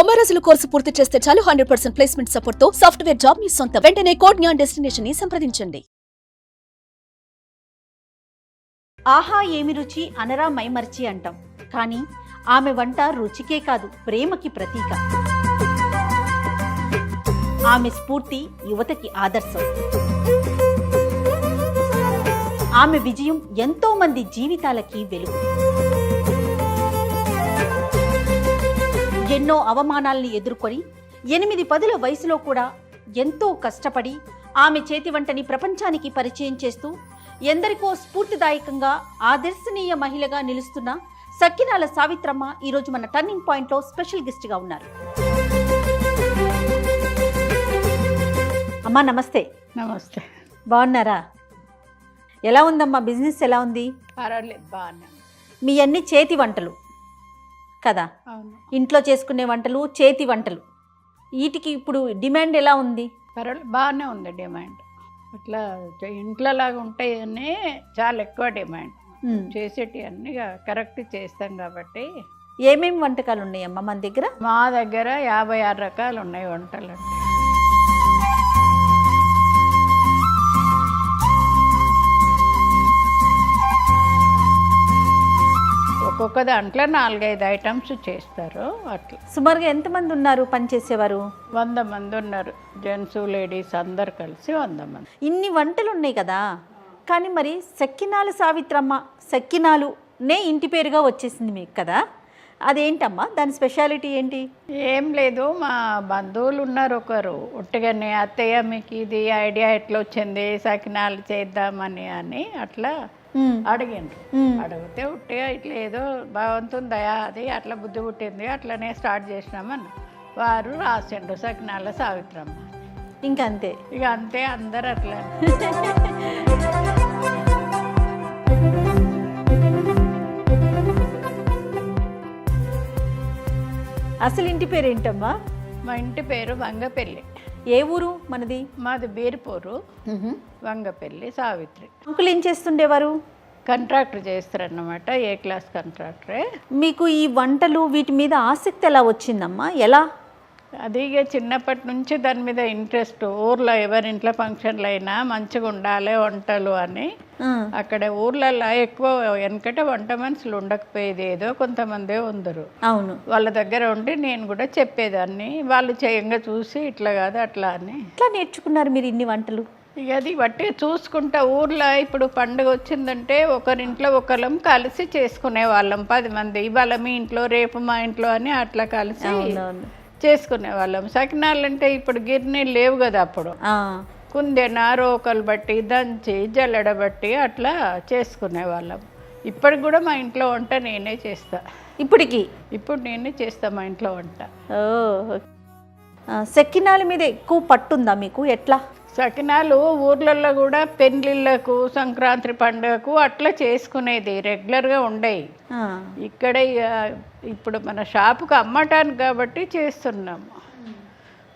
90 రోజుల కోర్సు పూర్తి చేస్తే చాలు 100% ప్లేస్మెంట్ సపోర్ట్ తో సాఫ్ట్వేర్ జాబ్ మీ సొంతం. వెంటనే కోడ్ జ్ఞాన్ డెస్టినేషన్ ని సంప్రదించండి. ఆహా ఏమి రుచి అనరా మైమర్చి అంటాం, కానీ ఆమె వంట రుచికే కాదు ప్రేమకి ప్రతీక. ఆమె స్ఫూర్తి యువతకి ఆదర్శం. ఆమె విజయం ఎంతో మంది జీవితాలకి వెలుగు. ఎన్నో అవమానాల్ని ఎదుర్కొని 8-10 వయసులో కూడా ఎంతో కష్టపడి ఆమె చేతి వంటని ప్రపంచానికి పరిచయం చేస్తూ ఎందరికో స్ఫూర్తిదాయకంగా ఆదర్శనీయ మహిళగా నిలుస్తున్న సక్కినాల సావిత్రమ్మ ఈరోజు మన టర్నింగ్ పాయింట్లో స్పెషల్ గెస్ట్గా ఉన్నారు. అమ్మా నమస్తే. నమస్తే. బాగున్నారా? ఎలా ఉందమ్మా బిజినెస్? ఎలా ఉంది? పర్వాలేదు, బాగున్నాను. మీ అన్ని చేతి వంటలు కదా, ఇంట్లో చేసుకునే వంటలు, చేతి వంటలు, వీటికి ఇప్పుడు డిమాండ్ ఎలా ఉంది? పర్వాలేదు, బాగానే ఉంది డిమాండ్. అట్లా ఇంట్లో లాగా ఉంటాయని చాలా ఎక్కువ డిమాండ్. చేసేటి అన్నీ కరెక్ట్ చేస్తాం కాబట్టి. ఏమేమి వంటకాలు ఉన్నాయమ్మా మన దగ్గర? మా దగ్గర 56 రకాలు ఉన్నాయి వంటలు. ఒక్కొక్క దాంట్లో 4-5 ఐటమ్స్ చేస్తారు. అట్లా సుమారుగా ఎంతమంది ఉన్నారు పనిచేసేవారు? 100 మంది ఉన్నారు. జెంట్స్ లేడీస్ అందరు కలిసి 100 మంది. ఇన్ని వంటలు ఉన్నాయి కదా, కానీ మరి సక్కినాల సావిత్రమ్మ, సక్కినాలు నే ఇంటి పేరుగా వచ్చేసింది మీకు కదా, అదేంటమ్మా? దాని స్పెషాలిటీ ఏంటి? ఏం లేదు, మా బంధువులు ఉన్నారు ఒకరు, ఒట్టిగానే అత్తయ్య మీకు ఇది ఐడియా ఎట్లా వచ్చింది సకినాలు చేద్దామని అని అట్లా అడిగిండ్రు. అడిగితే ఉట్టిగా ఇట్లా ఏదో భగవంతుని దయా అది అట్లా బుద్ధి పుట్టింది, అట్లనే స్టార్ట్ చేసినామని వారు రాసిండ్రు సకినాల సావిత్రమ్మ. ఇంకంతే, ఇక అంతే, అందరు అట్లా. అసలు ఇంటి పేరు ఏంటమ్మా? మా ఇంటి పేరు వంగపల్లి. ఏ ఊరు మనది? మాది బీర్పూరు, వంగపల్లి సావిత్రి. అంకుల్ ఏం చేస్తుండేవారు? కాంట్రాక్టర్ చేస్తారన్నమాట, ఏ క్లాస్ కాంట్రాక్టరే. మీకు ఈ వంటలు వీటి మీద ఆసక్తి ఎలా వచ్చిందమ్మా? ఎలా? అది ఇక చిన్నప్పటి నుంచి దాని మీద ఇంట్రెస్ట్. ఊర్లో ఎవరింట్లో ఫంక్షన్లు అయినా మంచిగా ఉండాలి వంటలు అని. అక్కడ ఊర్లలో ఎక్కువ వెనకట వంట మనుషులు ఉండకపోయేది, ఏదో కొంతమందే ఉందరు. అవును, వాళ్ళ దగ్గర ఉండి నేను కూడా చెప్పేదాన్ని. వాళ్ళు చేయంగా చూసి ఇట్లా కాదు అట్లా అని. ఎట్లా నేర్చుకున్నారు మీరు ఇన్ని వంటలు? ఇక అది బట్టి చూసుకుంటా. ఊర్లో ఇప్పుడు పండుగ వచ్చిందంటే ఒకరింట్లో ఒకళ్ళం కలిసి చేసుకునే వాళ్ళం 10 మంది. ఇవాళ మీ ఇంట్లో, రేపు మా ఇంట్లో అని అట్లా కలిసి చేసుకునే వాళ్ళం. సకినాలు అంటే ఇప్పుడు గిర్నీలు లేవు కదా, అప్పుడు కుందెన రోకలు బట్టి దంచి జల్లెడబట్టి అట్లా చేసుకునే వాళ్ళం. ఇప్పటికి కూడా మా ఇంట్లో వంట నేనే చేస్తా. ఇప్పుడు నేనే చేస్తా మా ఇంట్లో వంట. సకినాల మీద ఎక్కువ పట్టుందా మీకు? ఎట్లా? సకినాలు ఊర్లలో కూడా పెళ్ళిళ్ళకు, సంక్రాంతి పండుగకు అట్లా చేసుకునేది రెగ్యులర్గా ఉండేవి. ఇక్కడ ఇప్పుడు మన షాపుకు అమ్మటానికి కాబట్టి చేస్తున్నాము.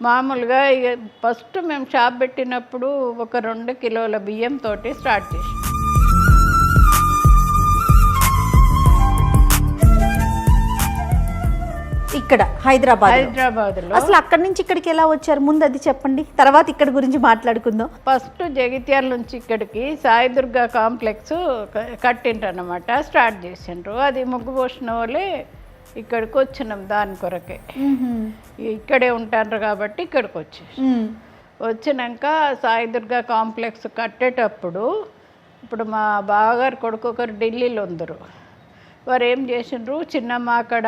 మామూలుగా ఇక ఫస్ట్ మేము షాప్ పెట్టినప్పుడు ఒక 2 కిలోల బియ్యంతో స్టార్ట్ చేసాం. ఇక్కడ హైదరాబాద్లో. అసలు అక్కడి నుంచి ఇక్కడికి ఎలా వచ్చారు? ముందు అది చెప్పండి, తర్వాత ఇక్కడ గురించి మాట్లాడుకుందాం. ఫస్ట్ జగిత్యాల నుంచి ఇక్కడికి సాయిదుర్గా కాంప్లెక్స్ కట్టిండ్రన్నమాట, స్టార్ట్ చేసిండ్రు. అది ముగ్గు పోసిన వాళ్ళే ఇక్కడికి వచ్చినాం దాని కొరకే. ఇక్కడే ఉంటారు కాబట్టి ఇక్కడికి వచ్చినాక సాయిదుర్గా కాంప్లెక్స్ కట్టేటప్పుడు ఇప్పుడు మా బావగారు కొడుకు ఒకరు ఢిల్లీలో ఉందరు. వారు ఏం చేసిండ్రు, చిన్నమ్మ అక్కడ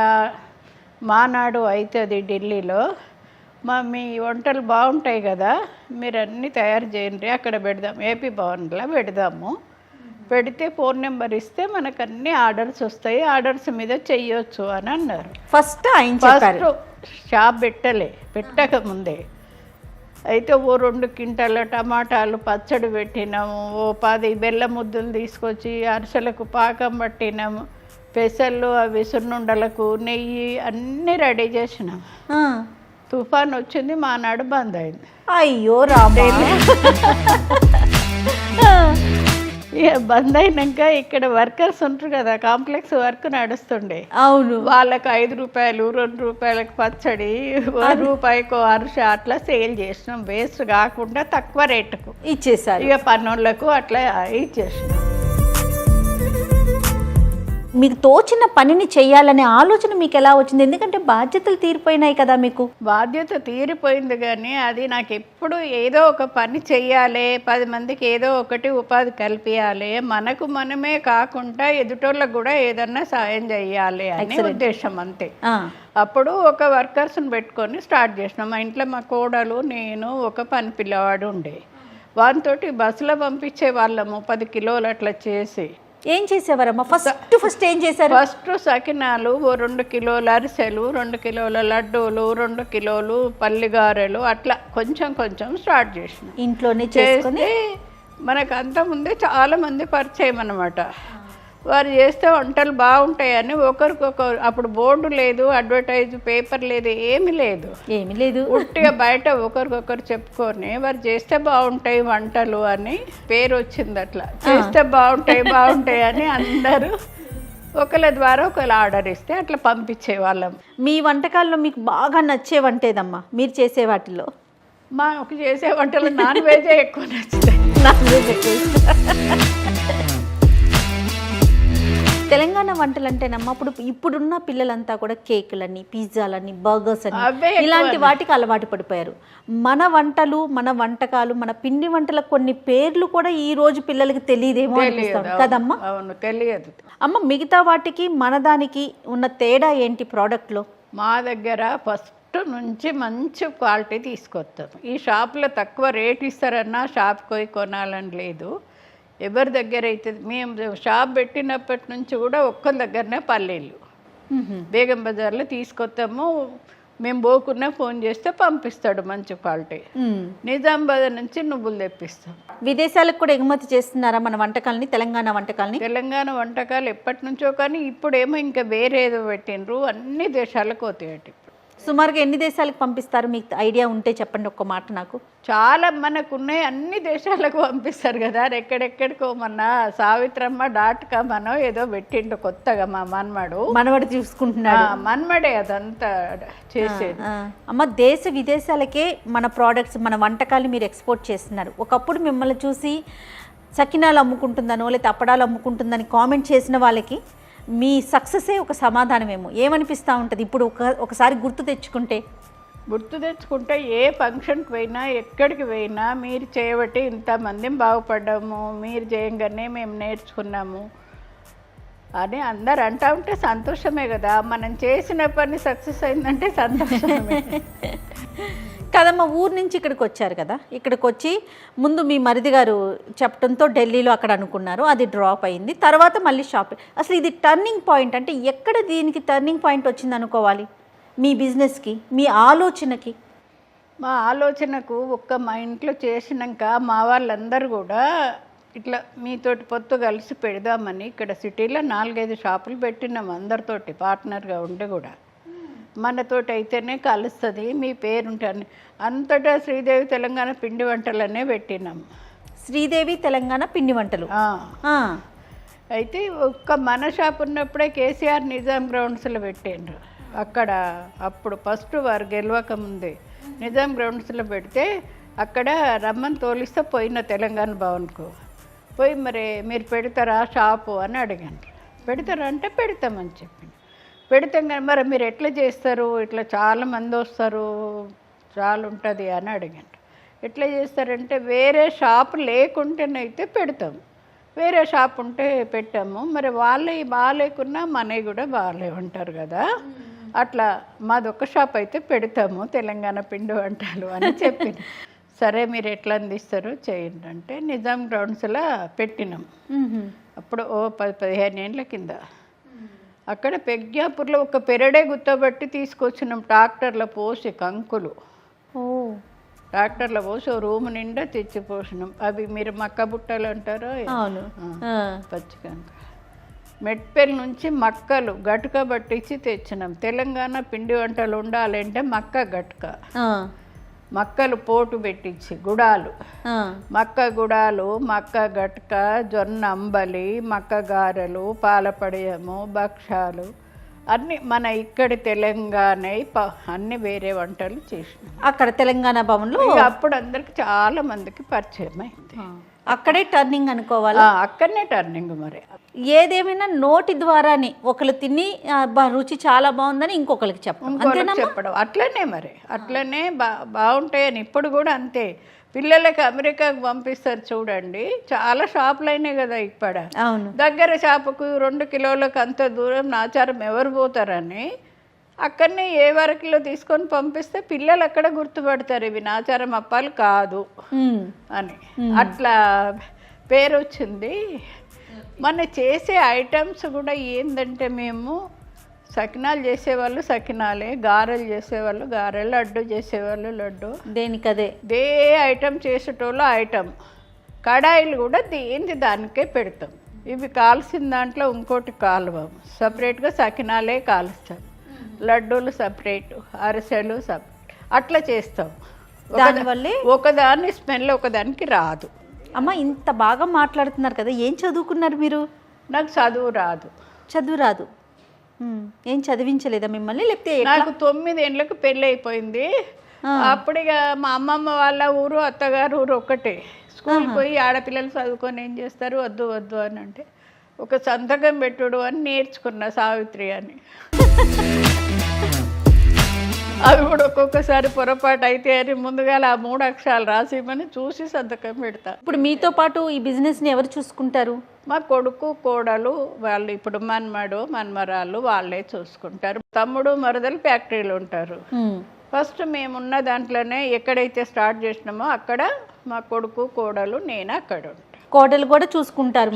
మానాడు అవుతుంది ఢిల్లీలో, మీ వంటలు బాగుంటాయి కదా, మీరు అన్నీ తయారు చేయండి, అక్కడ పెడదాం, ఏపీ భవన్లో పెడదాము, పెడితే ఫోన్ నెంబర్ ఇస్తే మనకు అన్ని ఆర్డర్స్ వస్తాయి, ఆర్డర్స్ మీద చెయ్యొచ్చు అని అన్నారు. ఫస్ట్ షాప్ పెట్టక ముందే అయితే ఓ 2 క్వింటాల టమాటాలు పచ్చడి పెట్టినాము, ఓ 10 బెల్లం ముద్దలు తీసుకొచ్చి అరిసెలకు పాకం పట్టినాము, పెసళ్ళు అవి సున్నుండలకు నెయ్యి అన్నీ రెడీ చేసినాం. తుఫాన్ వచ్చింది, మానాడు బంద్ అయింది. అయ్యో రామ. ఇక బంద్ అయినాక ఇక్కడ వర్కర్స్ ఉంటారు కదా, కాంప్లెక్స్ వర్క్ నడుస్తుండే. అవును, వాళ్ళకి 5 రూపాయలు, 2 రూపాయలకి పచ్చడి, రూపాయికో అరుష అట్లా సేల్ చేసినాం. వేస్ట్ కాకుండా తక్కువ రేటుకు ఇచ్చేసారు. ఇక పన్నోళ్ళకు అట్లా ఇచ్చేసినాం. మీకు తోచిన పనిని చెయ్యాలనే ఆలోచన మీకు ఎలా వచ్చింది? ఎందుకంటే బాధ్యతలు తీరిపోయినాయి కదా మీకు. బాధ్యత తీరిపోయింది, కానీ అది నాకు ఎప్పుడు ఏదో ఒక పని చెయ్యాలి, 10 మందికి ఏదో ఒకటి ఉపాధి కల్పించాలి, మనకు మనమే కాకుండా ఎదుటోళ్ళకు కూడా ఏదన్నా సాయం చెయ్యాలి అనే ఉద్దేశం అంతే. అప్పుడు ఒక వర్కర్స్ని పెట్టుకొని స్టార్ట్ చేసినాం. మా ఇంట్లో మా కోడలు, నేను, ఒక పని పిల్లవాడు ఉండే. వానితోటి బస్సులో పంపించే వాళ్ళము 10 కిలోలు అట్లా చేసి. ఏం చేసేవారమ్మా? ఫస్ట్ ఏం చేశారు? ఫస్ట్ సకినాలు, 2 కిలోల అరిసెలు, 2 కిలోల లడ్డూలు, 2 కిలోలు పల్లిగారెలు, అట్లా కొంచెం కొంచెం స్టార్ట్ చేసిన. ఇంట్లోనే చేస్తే మనకు అంతకుముందే చాలా మంది పరిచయం అన్నమాట. వారు చేస్తే వంటలు బాగుంటాయని ఒకరికొకరు, అప్పుడు బోర్డు లేదు, అడ్వర్టైజ్ పేపర్ లేదు, ఏమీ లేదు, ఉట్టిగా బయట ఒకరికొకరు చెప్పుకొని వారు చేస్తే బాగుంటాయి వంటలు అని పేరు వచ్చింది. అట్లా చేస్తే బాగుంటాయి అని అందరూ ఒకళ్ళ ద్వారా ఒకళ్ళు ఆర్డర్ ఇస్తే అట్లా పంపించే వాళ్ళం. మీ వంటకాల్లో మీకు బాగా నచ్చే వంటేదమ్మా మీరు చేసే వాటిల్లో? మాకు చేసే వంటలు నాన్ వెజే ఎక్కువ నచ్చుతాయి. నాన్ వెజ్ ఎక్కువ. తెలంగాణ వంటలు అంటేనమ్మా ఇప్పుడున్న పిల్లలంతా కూడా కేకులని, పిజ్జాలని, బర్గర్స్ అని ఇలాంటి వాటికి అలవాటు పడిపోయారు. మన వంటలు, మన వంటకాలు, మన పిండి వంటల కొన్ని పేర్లు కూడా ఈ రోజు పిల్లలకి తెలియదేమో అనిపిస్తాడు కదమ్మా? అవును, తెలియదు అమ్మ. మిగతా వాటికి మన దానికి ఉన్న తేడా ఏంటి ప్రోడక్ట్లో? మా దగ్గర ఫస్ట్ నుంచి మంచి క్వాలిటీ తీసుకొస్తాం. ఈ షాప్లో తక్కువ రేట్ ఇస్తారన్నా షాప్కి పోయి కొనాలని లేదు. ఎవరి దగ్గర అయితే మేము షాప్ పెట్టినప్పటి నుంచి కూడా ఒక్కరి దగ్గరనే పల్లీలు బేగం బజార్లో తీసుకొస్తాము. మేము పోకున్నా ఫోన్ చేస్తే పంపిస్తాడు మంచి క్వాలిటీ. నిజామాబాద్ నుంచి నువ్వులు తెప్పిస్తాం. విదేశాలకు కూడా ఎగుమతి చేస్తున్నారా మన వంటకాలని, తెలంగాణ వంటకాలని? తెలంగాణ వంటకాలు ఎప్పటి నుంచో, కానీ ఇప్పుడేమో ఇంకా వేరేదో పెట్టినరు, అన్ని దేశాలకు పోతాయి. సుమారుగా ఎన్ని దేశాలకు పంపిస్తారు? మీకు ఐడియా ఉంటే చెప్పండి ఒక్క మాట నాకు. చాలా మనకున్నాయి, అన్ని దేశాలకు పంపిస్తారు కదా. ఎక్కడెక్కడికో మొన్న సావిత్రమ్మ.com అనో ఏదో పెట్టిండు కొత్తగా మా మనవడు చూసుకుంటున్నాడు. మనవడే అదంతా చేసేది. అమ్మ, దేశ విదేశాలకే మన ప్రోడక్ట్స్, మన వంటకాలు మీరు ఎక్స్పోర్ట్ చేస్తున్నారు. ఒకప్పుడు మిమ్మల్ని చూసి సకినాలు అమ్ముకుంటుందనో లేకపోతే అప్పడాలు అమ్ముకుంటుందని కామెంట్ చేసిన వాళ్ళకి మీ సక్సెసే ఒక సమాధానమేమో. ఏమనిపిస్తూ ఉంటుంది ఇప్పుడు ఒకసారి గుర్తు తెచ్చుకుంటే? ఏ ఫంక్షన్కి పోయినా, ఎక్కడికి పోయినా మీరు చేయబట్టి ఇంతమందిని బాగుపడ్డాము, మీరు చేయంగానే మేము నేర్చుకున్నాము అని అందరు అంటూ ఉంటే సంతోషమే కదా. మనం చేసిన పని సక్సెస్ అయిందంటే సంతోషమే కదమ్మా. ఊరు నుంచి ఇక్కడికి వచ్చారు కదా, ఇక్కడికి వచ్చి ముందు మీ మరిది గారు చెప్పడంతో ఢిల్లీలో అక్కడ అనుకున్నారు, అది డ్రాప్ అయింది. తర్వాత మళ్ళీ షాపింగ్. అసలు ఇది టర్నింగ్ పాయింట్ అంటే ఎక్కడ దీనికి టర్నింగ్ పాయింట్ వచ్చింది అనుకోవాలి? మీ బిజినెస్కి, మీ ఆలోచనకి? మా ఆలోచనకు మా ఇంట్లో చేసినాక మా వాళ్ళందరూ కూడా ఇట్లా మీతోటి పొత్తు కలిసి పెడదామని ఇక్కడ సిటీలో 4-5 షాపులు పెట్టినాం అందరితోటి పార్ట్నర్గా ఉండి కూడా. మనతోటి అయితేనే కలుస్తుంది, మీ పేరుంటాను. అంతటా శ్రీదేవి తెలంగాణ పిండి వంటలనే పెట్టినాం. శ్రీదేవి తెలంగాణ పిండి వంటలు. అయితే మన షాప్ ఉన్నప్పుడే కేసీఆర్ నిజాం గ్రౌండ్స్లో పెట్టిండ్రు. అక్కడ అప్పుడు ఫస్ట్ వారు గెలవక ముందే నిజాం గ్రౌండ్స్లో పెడితే అక్కడ రమ్మని తోలిస్తే పోయిన తెలంగాణ భవన్కు పోయి, మరి మీరు పెడతారా షాపు అని అడిగాను. పెడతారా అంటే పెడతామని చెప్పింది. పెడతాం కానీ మరి మీరు ఎట్లా చేస్తారు, ఇట్లా చాలామంది వస్తారు, చాలా ఉంటుంది అని అడిగాను. ఎట్లా చేస్తారంటే వేరే షాపు లేకుంటేనైతే పెడతాం, వేరే షాప్ ఉంటే పెట్టాము. మరి వాళ్ళవి బాగాలేకున్నా మనవి కూడా బాగాలేవంటారు కదా, అట్లా మాదొక్క షాప్ అయితే పెడతాము తెలంగాణ పిండి వంటలు అని చెప్పింది. సరే మీరు ఎట్లా అందిస్తారో చేయండి అంటే నిజాం గ్రౌండ్స్లో పెట్టినాం. అప్పుడు 10-15 ఏళ్ళ కింద. అక్కడ పెగ్యాపూర్లో ఒక పెరడే గుత్తబట్టి తీసుకొచ్చినాం ట్రాక్టర్లో పోసి కంకులు. ట్రాక్టర్లో పోసి రూమ్ నిండా తెచ్చి పోసినాం. అవి మీరు మక్క బుట్టలు అంటారో, పచ్చి కంక. మెట్పల్లి నుంచి మక్కలు గటుక పట్టించి తెచ్చినాం. తెలంగాణ పిండి వంటలు ఉండాలంటే మక్క గటుక మక్కలు పోటు పెట్టించి గుడాలు, మక్క గుడాలు, మక్క గట్క, జొన్న అంబలి, మక్క గారెలు, పాలపడియము, భక్షాలు అన్నీ మన ఇక్కడి తెలంగాణ అన్ని వేరే వంటలు చేసినాం అక్కడ తెలంగాణ భవన్లో. అప్పుడు అందరికి చాలా మందికి పరిచయం అయింది. అక్కడే టర్నింగ్ అనుకోవాలి. అక్కడనే టర్నింగ్. మరి ఏదేమైనా నోటి ద్వారానే ఒకరు తిని రుచి చాలా బాగుందని ఇంకొకరికి చెప్పడం అట్లనే. మరి అట్లనే బాగుంటాయని ఇప్పుడు కూడా అంతే. పిల్లలకి అమెరికాకు పంపిస్తారు చూడండి, చాలా షాపులు అయినాయి కదా ఇప్పుడు. అవును, దగ్గర షాపుకు 2 కిలోలకు అంత దూరం నాచారం ఎవరు పోతారని అక్కడనే ఏ వరకులో తీసుకొని పంపిస్తే పిల్లలు అక్కడ గుర్తుపడతారు ఇవి నాచారం అప్పాలు కాదు అని. అట్లా పేరు వచ్చింది. మన చేసే ఐటమ్స్ కూడా ఏంటంటే మేము సకినాలు చేసేవాళ్ళు సకినాలే, గారెలు చేసేవాళ్ళు గారెలు, లడ్డు చేసేవాళ్ళు లడ్డు. దేనికదే దే ఐటమ్ చేసేటోళ్ళు ఐటమ్. కడాయిలు కూడా దేంది దానికే పెడతాం. ఇవి కాల్సిన దాంట్లో ఇంకోటి కాలువం, సపరేట్గా సకినాలే కాలుస్తాం, లడ్డూలు సపరేట్, అరిసెలు సపరేట్, అట్లా చేస్తాం. దానివల్లే ఒకదాని స్మెల్ ఒకదానికి రాదు. అమ్మ ఇంత బాగా మాట్లాడుతున్నారు కదా, ఏం చదువుకున్నారు మీరు? నాకు చదువు రాదు. చదువు రాదు? ఏం చదివించలేదా మిమ్మల్ని? లేకపోతే నాకు 9 ఏళ్ళకు పెళ్ళి అయిపోయింది. అప్పుడిగా మా అమ్మమ్మ వాళ్ళ ఊరు అత్తగారు ఊరు ఒక్కటే. స్కూల్ పోయి ఆడపిల్లలు చదువుకొని ఏం చేస్తారు, వద్దు వద్దు అని అంటే ఒక సంతకం పెట్టుడు అని నేర్చుకున్నా, సావిత్రి అని. అవి కూడా ఒక్కొక్కసారి పొరపాటు అయితే అని ముందుగా ఆ 3 అక్షరాలు రాసిమని చూసి సంతకం పెడతా. ఇప్పుడు మీతో పాటు ఈ బిజినెస్ని ఎవరు చూసుకుంటారు? మా కొడుకు కోడలు వాళ్ళు, ఇప్పుడు మన్మడు మన్మరాళ్ళు వాళ్ళే చూసుకుంటారు. తమ్ముడు మరదలు ఫ్యాక్టరీలో ఉంటారు. ఫస్ట్ మేమున్న దాంట్లోనే ఎక్కడైతే స్టార్ట్ చేసినామో అక్కడ మా కొడుకు కోడలు నేను అక్కడ ఉంటాను. కోడలు కూడా చూసుకుంటారు?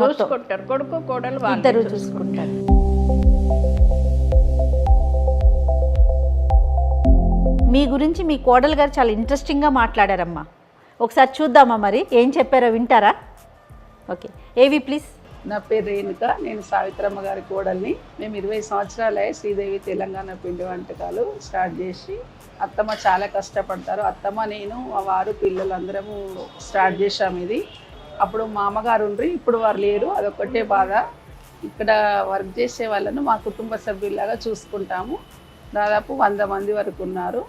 కొడుకు కోడలు ఇద్దరు చూసుకుంటారు. మీ గురించి మీ కోడలు గారు చాలా ఇంట్రెస్టింగ్గా మాట్లాడారమ్మా. ఒకసారి చూద్దామా, మరి ఏం చెప్పారో వింటారా? ఓకే, ఏవి ప్లీజ్. నా పేరు రేణుక, నేను సావిత్రమ్మ గారి కోడల్ని. మేము 20 సంవత్సరాలే శ్రీదేవి తెలంగాణ పిండి వంటకాలు స్టార్ట్ చేసి. అత్తమ్మ చాలా కష్టపడతారు. అత్తమ్మ, నేను, వారు, పిల్లలు అందరము స్టార్ట్ చేసాము ఇది. అప్పుడు మా అమ్మగారు ఉండ్రి, ఇప్పుడు వారు లేరు, అదొక్కటే బాధ. ఇక్కడ వర్క్ చేసే వాళ్ళను మా కుటుంబ సభ్యులాగా చూసుకుంటాము. దాదాపు 100 మంది వరకు ఉన్నారు.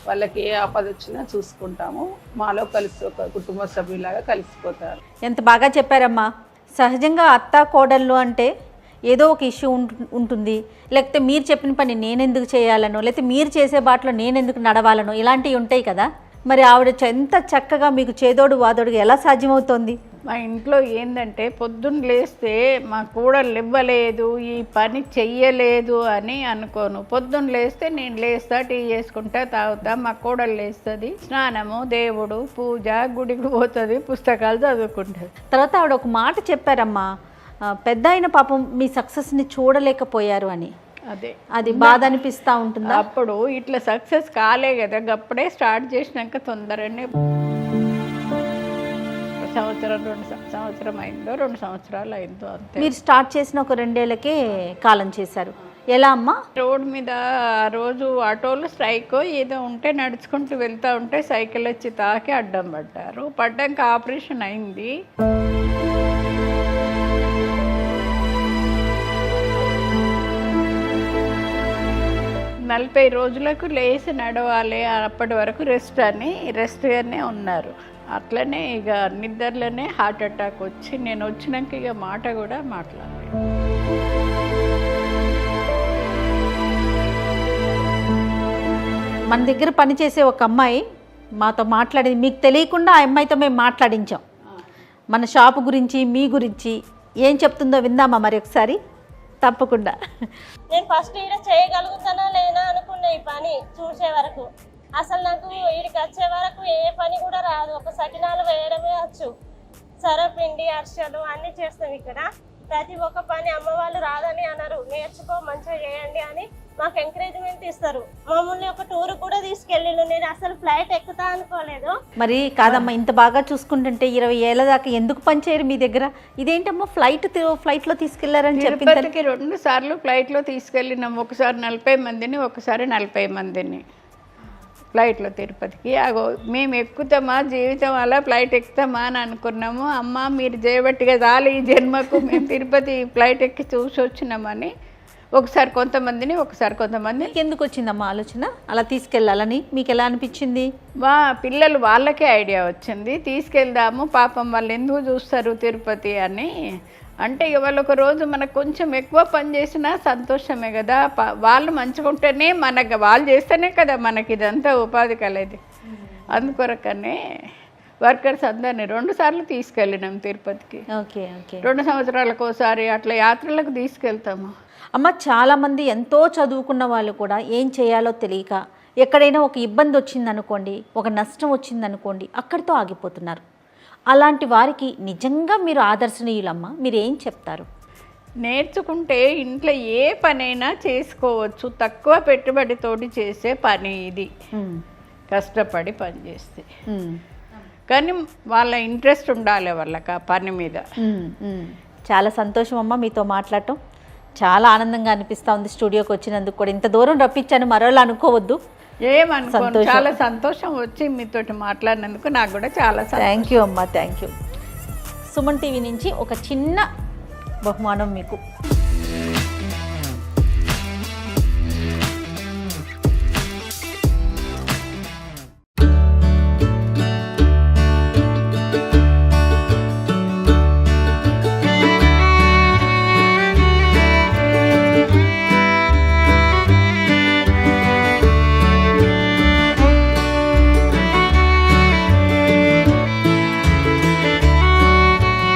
వాళ్ళకి ఏ ఆపద వచ్చినా చూసుకుంటాము. మాలో కలిసి ఒక కుటుంబ సభ్యులాగా కలిసిపోతారు. ఎంత బాగా చెప్పారమ్మా. సహజంగా అత్త కోడళ్ళు అంటే ఏదో ఒక ఇష్యూ ఉంటుంది, లేకపోతే మీరు చెప్పిన పని నేనెందుకు చేయాలనో, లేకపోతే మీరు చేసే బాటలో నేనెందుకు నడవాలనో ఇలాంటివి ఉంటాయి కదా. మరి ఆవిడ ఎంత చక్కగా మీకు చేదోడు వాదోడుగా ఎలా సాధ్యమవుతోంది? మా ఇంట్లో ఏంటంటే పొద్దున్న లేస్తే మా కూడలు ఇవ్వలేదు, ఈ పని చెయ్యలేదు అని అనుకోను. పొద్దున్న లేస్తే నేను లేస్తా, టీ చేసుకుంటా, తాగుతా, మా కూడలు లేస్తుంది, స్నానము, దేవుడు, పూజ, గుడికి పోతుంది, పుస్తకాలు చదువుకుంటుంది. తర్వాత ఆవిడ ఒక మాట చెప్పారమ్మా, పెద్ద అయిన పాపం మీ సక్సెస్ని చూడలేకపోయారు అని. అది బాధ అనిపిస్తూ ఉంటుందా? అప్పుడు ఇట్లా సక్సెస్ కాలే కదా, అప్పుడే స్టార్ట్ చేసినాక తొందరనే సంవత్సరం అయిందో 2 సంవత్సరాలు అయిందో అంతే. మీరు స్టార్ట్ చేసిన ఒక 2 ఏళ్ళకే కాలం చేశారు. ఎలా అమ్మా? రోడ్ మీద ఆ రోజు ఆటోలు స్ట్రైక్ ఏదో ఉంటే నడుచుకుంటూ వెళ్తూ ఉంటే సైకిల్ వచ్చి తాకి అడ్డం పడ్డారు. పడ్డాక ఆపరేషన్ అయింది. నలభై రోజులకు లేచి నడవాలి, అప్పటి వరకు రెస్ట్గానే ఉన్నారు. అట్లనే ఇక నిద్రలోనే హార్ట్ అటాక్ వచ్చి నేను వచ్చినాక ఇక మాట కూడా మాట్లాడలేదు. మన దగ్గర పనిచేసే ఒక అమ్మాయి మాతో మాట్లాడింది, మీకు తెలియకుండా ఆ అమ్మాయితో మేము మాట్లాడించాం. మన షాపు గురించి, మీ గురించి ఏం చెప్తుందో విందామా మరి ఒకసారి? తప్పకుండా. నేను ఫస్ట్ ఈడ చేయగలుగుతానా లేనా అనుకున్నా ఈ పని చూసే వరకు. అసలు నాకు ఈడికి వచ్చే వరకు ఏ పని కూడా రాదు. ఒక సకినాలు వేయడమే వచ్చు, సరపిండి, అరిసెలు అన్నీ చేస్తాం ఇక్కడ. ప్రతి ఒక్క పని అమ్మ వాళ్ళు రాదని అన్నారు, నేర్చుకో మంచిగా చేయండి అని మాకు ఎంకరేజ్మెంట్ ఇస్తారు. మమ్మల్ని ఒక టూర్ కూడా తీసుకెళ్ళిను. నేను అసలు ఫ్లైట్ ఎక్కుతా అనుకోలేదు. మరి కాదమ్మా, ఇంత బాగా చూసుకుంటుంటే 20 ఏళ్ళ దాకా ఎందుకు పనిచేయరు మీ దగ్గర? ఇదేంటమ్మా ఫ్లైట్లో తీసుకెళ్లారని చెప్పి? 2 సార్లు ఫ్లైట్లో తీసుకెళ్ళినాం. ఒకసారి 40 మందిని, ఒకసారి 40 మందిని. ఫ్లైట్లో తిరుపతికి. మేము ఎక్కుతామా జీవితం అలా ఫ్లైట్ ఎక్కుతామా అని అనుకున్నాము. అమ్మ మీరు చేయబట్టిగా చాలు ఈ జన్మకు మేము తిరుపతి ఫ్లైట్ ఎక్కి చూసి వచ్చినామని ఒకసారి కొంతమందిని ఒకసారి కొంతమంది. ఎందుకు వచ్చిందమ్మా ఆలోచన అలా తీసుకెళ్ళాలని? మీకు ఎలా అనిపించింది? మా పిల్లలు వాళ్ళకే ఐడియా వచ్చింది, తీసుకెళ్దాము పాపం వాళ్ళు ఎందుకు చూస్తారు తిరుపతి అని. అంటే ఇవాళ ఒక రోజు మనకు కొంచెం ఎక్కువ పని చేసినా సంతోషమే కదా. వాళ్ళు మంచిగా ఉంటేనే మనకు, వాళ్ళు చేస్తేనే కదా మనకి ఇదంతా ఉపాధి కలది. అందుకొరకనే వర్కర్స్ అందరినీ 2 సార్లు తీసుకెళ్ళినాం తిరుపతికి. Okay okay. 2 సంవత్సరాలకు ఒకసారి అట్లా యాత్రలకు తీసుకెళ్తాము. అమ్మ చాలామంది ఎంతో చదువుకున్న వాళ్ళు కూడా ఏం చేయాలో తెలియక ఎక్కడైనా ఒక ఇబ్బంది వచ్చిందనుకోండి, ఒక నష్టం వచ్చిందనుకోండి, అక్కడితో ఆగిపోతున్నారు. అలాంటి వారికి నిజంగా మీరు ఆదర్శనీయులమ్మ, మీరు ఏం చెప్తారు? నేర్చుకుంటే ఇంట్లో ఏ పనైనా చేసుకోవచ్చు. తక్కువ పెట్టుబడితోటి చేసే పని ఇది, కష్టపడి పని చేస్తే. కానీ వాళ్ళ ఇంట్రెస్ట్ ఉండాలి వాళ్ళకి ఆ పని మీద. చాలా సంతోషం అమ్మ మీతో మాట్లాడటం. చాలా ఆనందంగా అనిపిస్తూ ఉంది స్టూడియోకి వచ్చినందుకు కూడా. ఇంత దూరం రప్పించాను మరోలా అనుకోవద్దు. ఏమనుకో, చాలా సంతోషం వచ్చి మీతోటి మాట్లాడినందుకు నాకు కూడా చాలా థ్యాంక్ యూ అమ్మ, థ్యాంక్ యూ. సుమన్ టీవీ నుంచి ఒక చిన్న బహుమానం మీకు.